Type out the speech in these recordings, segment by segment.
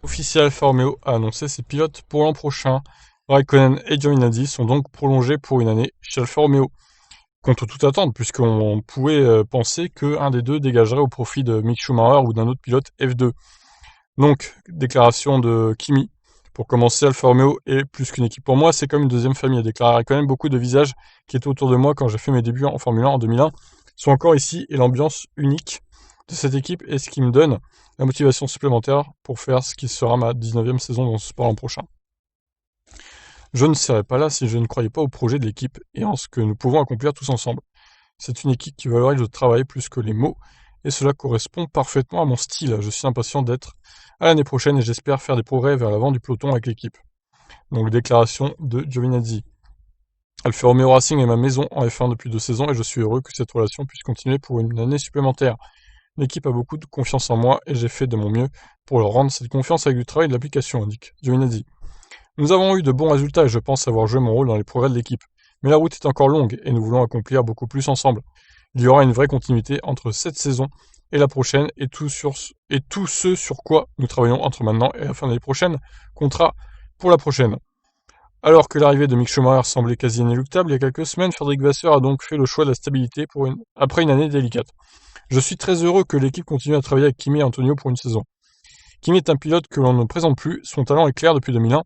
officiel, Alfa Romeo a annoncé ses pilotes pour l'an prochain. Raikkonen et Giovinazzi sont donc prolongés pour une année chez Alfa Romeo. Contre toute attente, puisqu'on pouvait penser qu'un des deux dégagerait au profit de Mick Schumacher ou d'un autre pilote F2. Donc, déclaration de Kimi. Pour commencer, Alfa Romeo est plus qu'une équipe pour moi, c'est comme une deuxième famille, a déclaré Raikkonen. Beaucoup de visages qui étaient autour de moi quand j'ai fait mes débuts en Formule 1 en 2001 sont encore ici, et l'ambiance unique de cette équipe est ce qui me donne la motivation supplémentaire pour faire ce qui sera ma 19e saison dans ce sport l'an prochain. Je ne serais pas là si je ne croyais pas au projet de l'équipe et en ce que nous pouvons accomplir tous ensemble. C'est une équipe qui valorise le travail plus que les mots, et cela correspond parfaitement à mon style. Je suis impatient d'être à l'année prochaine et j'espère faire des progrès vers l'avant du peloton avec l'équipe. Donc déclaration de Giovinazzi. Alfa Romeo Racing est ma maison en F1 depuis 2 saisons et je suis heureux que cette relation puisse continuer pour une année supplémentaire. L'équipe a beaucoup de confiance en moi et j'ai fait de mon mieux pour leur rendre cette confiance avec du travail et de l'application, indique Giovinazzi. Nous avons eu de bons résultats et je pense avoir joué mon rôle dans les progrès de l'équipe. Mais la route est encore longue et nous voulons accomplir beaucoup plus ensemble. Il y aura une vraie continuité entre cette saison et la prochaine et tout ce sur quoi nous travaillons entre maintenant et la fin de l'année prochaine. Contrat pour la prochaine. Alors que l'arrivée de Mick Schumacher semblait quasi inéluctable il y a quelques semaines, Frédéric Vasseur a donc fait le choix de la stabilité après une année délicate. Je suis très heureux que l'équipe continue à travailler avec Kimi et Antonio pour une saison. Kimi est un pilote que l'on ne présente plus, son talent est clair depuis 2001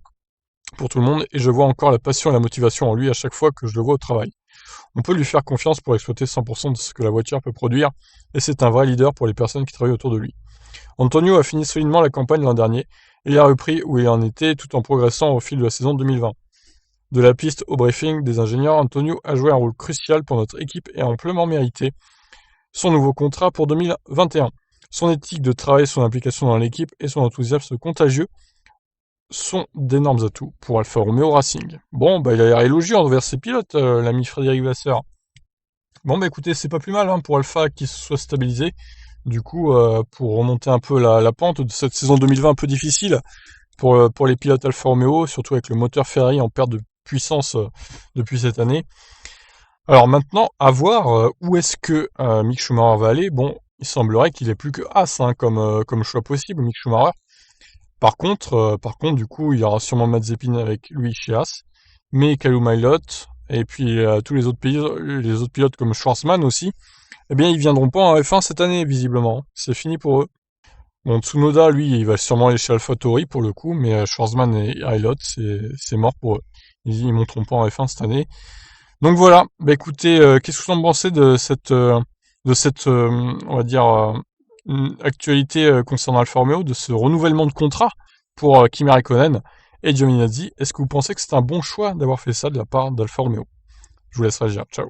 pour tout le monde et je vois encore la passion et la motivation en lui à chaque fois que je le vois au travail. On peut lui faire confiance pour exploiter 100% de ce que la voiture peut produire et c'est un vrai leader pour les personnes qui travaillent autour de lui. Antonio a fini solidement la campagne l'an dernier et il a repris où il en était tout en progressant au fil de la saison 2020. De la piste au briefing des ingénieurs, Antonio a joué un rôle crucial pour notre équipe et a amplement mérité son nouveau contrat pour 2021. Son éthique de travail, son implication dans l'équipe et son enthousiasme contagieux sont d'énormes atouts pour Alfa Romeo Racing. Bon, il a l'air élogieux envers ses pilotes, l'ami Frédéric Vasseur. Bon, écoutez, c'est pas plus mal pour Alfa qui se soit stabilisé. Du coup, pour remonter un peu la pente de cette saison 2020 un peu difficile pour les pilotes Alfa Romeo, surtout avec le moteur Ferrari en perte de puissance depuis cette année. Alors maintenant, à voir où est-ce que Mick Schumacher va aller. Bon, il semblerait qu'il ait plus que As comme choix possible, Mick Schumacher. Par contre, du coup, il y aura sûrement Mazepin avec lui chez As, mais Callum Ilott, et puis tous les autres pilotes comme Schwarzman aussi, eh bien, ils viendront pas en F1 cette année, visiblement. C'est fini pour eux. Bon, Tsunoda, lui, il va sûrement aller chez AlphaTauri pour le coup, mais Schwarzman et Ilott, c'est mort pour eux. Ils monteront pas en F1 cette année. Donc voilà, écoutez, qu'est-ce que vous en pensez de cette, on va dire, actualité concernant Alfa Romeo, de ce renouvellement de contrat pour Kimi Raikkonen et Giovinazzi? Est-ce que vous pensez que c'est un bon choix d'avoir fait ça de la part d'Alfa Romeo? Je vous laisse réagir. Ciao.